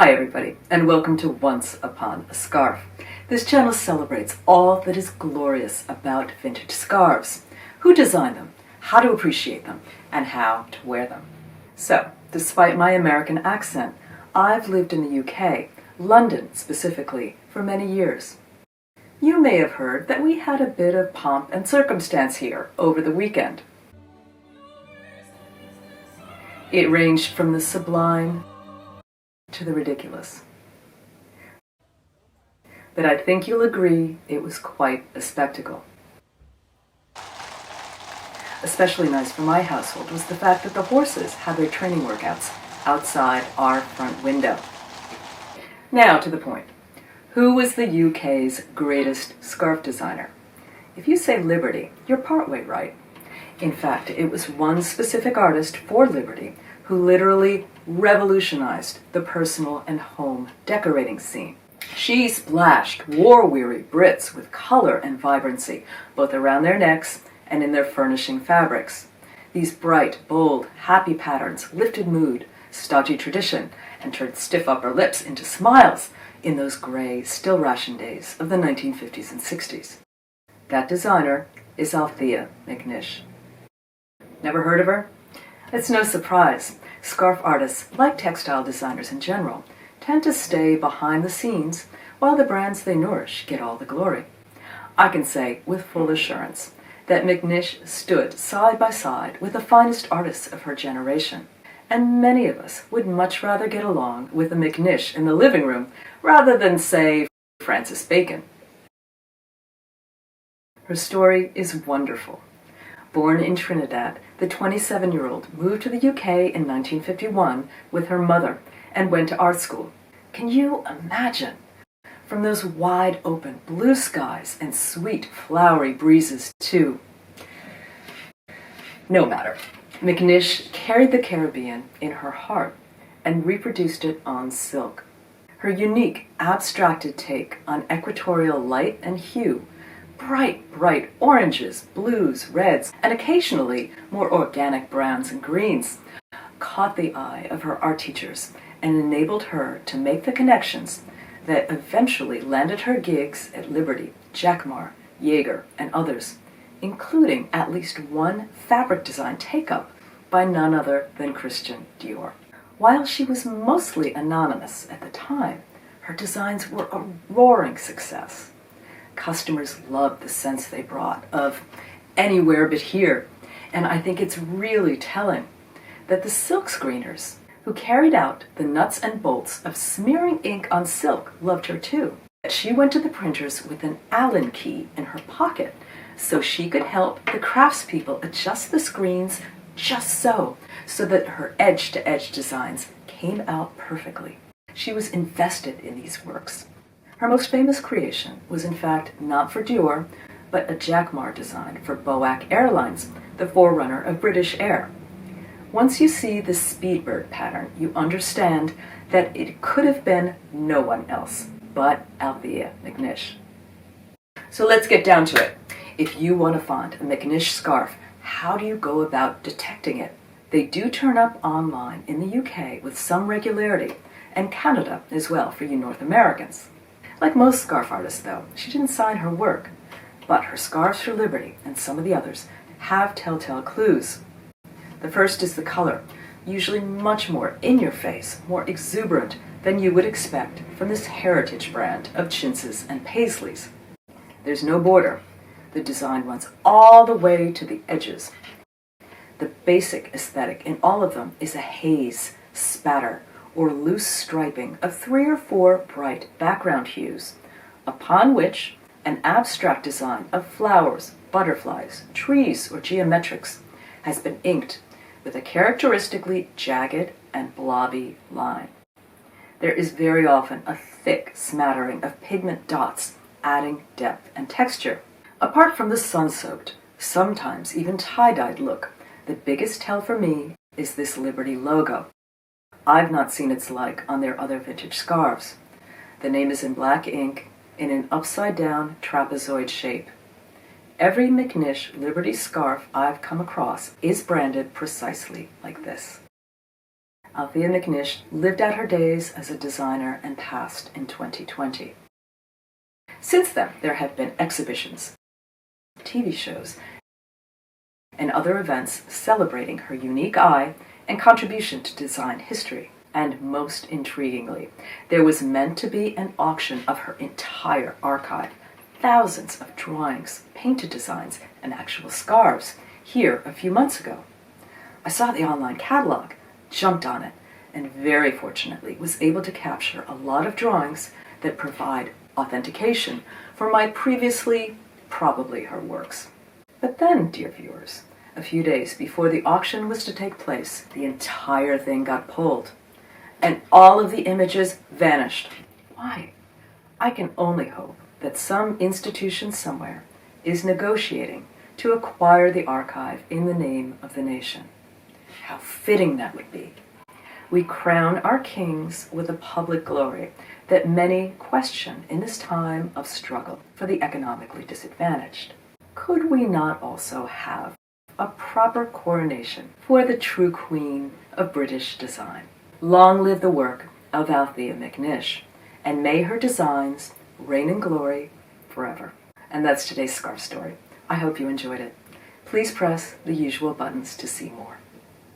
Hi everybody, and welcome to Once Upon a Scarf. This channel celebrates all that is glorious about vintage scarves, who designed them, how to appreciate them, and how to wear them. So, despite my American accent, I've lived in the UK, London specifically, for many years. You may have heard that we had a bit of pomp and circumstance here over the weekend. It ranged from the sublime to the ridiculous. But I think you'll agree it was quite a spectacle. Especially nice for my household was the fact that the horses had their training workouts outside our front window. Now to the point. Who was the UK's greatest scarf designer? If you say Liberty, you're partway right. In fact, it was one specific artist for Liberty who literally revolutionized the personal and home decorating scene. She splashed war-weary Brits with color and vibrancy, both around their necks and in their furnishing fabrics. These bright, bold, happy patterns lifted mood, stodgy tradition, and turned stiff upper lips into smiles in those gray, still ration days of the 1950s and 60s. That designer is Althea McNish. Never heard of her? It's no surprise. Scarf artists, like textile designers in general, tend to stay behind the scenes while the brands they nourish get all the glory. I can say with full assurance that McNish stood side by side with the finest artists of her generation, and many of us would much rather get along with a McNish in the living room rather than, say, Francis Bacon. Her story is wonderful. Born in Trinidad, the 27-year-old moved to the UK in 1951 with her mother and went to art school. Can you imagine? From those wide-open blue skies and sweet, flowery breezes to... No matter. McNish carried the Caribbean in her heart and reproduced it on silk. Her unique, abstracted take on equatorial light and hue, bright oranges, blues, reds, and occasionally more organic browns and greens, caught the eye of her art teachers and enabled her to make the connections that eventually landed her gigs at Liberty, Jacquemart, Jaeger, and others, including at least one fabric design take-up by none other than Christian Dior. While she was mostly anonymous at the time, her designs were a roaring success. Customers loved the sense they brought of anywhere but here, and I think it's really telling that the silk screeners who carried out the nuts and bolts of smearing ink on silk loved her too. She went to the printers with an Allen key in her pocket so she could help the craftspeople adjust the screens just so that her edge-to-edge designs came out perfectly. She was invested in these works. Her most famous creation was in fact not for Dior, but a Jacquemart design for Boac Airlines, the forerunner of British Air. Once you see the Speedbird pattern, you understand that it could have been no one else but Althea McNish. So let's get down to it. If you want to find a McNish scarf, how do you go about detecting it? They do turn up online in the UK with some regularity, and Canada as well for you North Americans. Like most scarf artists, though, she didn't sign her work, but her Scarves for Liberty and some of the others have telltale clues. The first is the color, usually much more in-your-face, more exuberant than you would expect from this heritage brand of chintzes and paisleys. There's no border. The design runs all the way to the edges. The basic aesthetic in all of them is a haze, spatter, or loose striping of 3 or 4 bright background hues, upon which an abstract design of flowers, butterflies, trees, or geometrics has been inked with a characteristically jagged and blobby line. There is very often a thick smattering of pigment dots, adding depth and texture. Apart from the sun-soaked, sometimes even tie-dyed look, the biggest tell for me is this Liberty logo. I've not seen its like on their other vintage scarves. The name is in black ink in an upside-down trapezoid shape. Every McNish Liberty scarf I've come across is branded precisely like this. Althea McNish lived out her days as a designer and passed in 2020. Since then, there have been exhibitions, TV shows, and other events celebrating her unique eye and contribution to design history. And most intriguingly, there was meant to be an auction of her entire archive. Thousands of drawings, painted designs, and actual scarves here a few months ago. I saw the online catalog, jumped on it, and very fortunately was able to capture a lot of drawings that provide authentication for my previously probably her works. But then, dear viewers, a few days before the auction was to take place, the entire thing got pulled, and all of the images vanished. Why? I can only hope that some institution somewhere is negotiating to acquire the archive in the name of the nation. How fitting that would be. We crown our kings with a public glory that many question in this time of struggle for the economically disadvantaged. Could we not also have a proper coronation for the true queen of British design? Long live the work of Althea McNish, and may her designs reign in glory forever. And that's today's scarf story. I hope you enjoyed it. Please press the usual buttons to see more.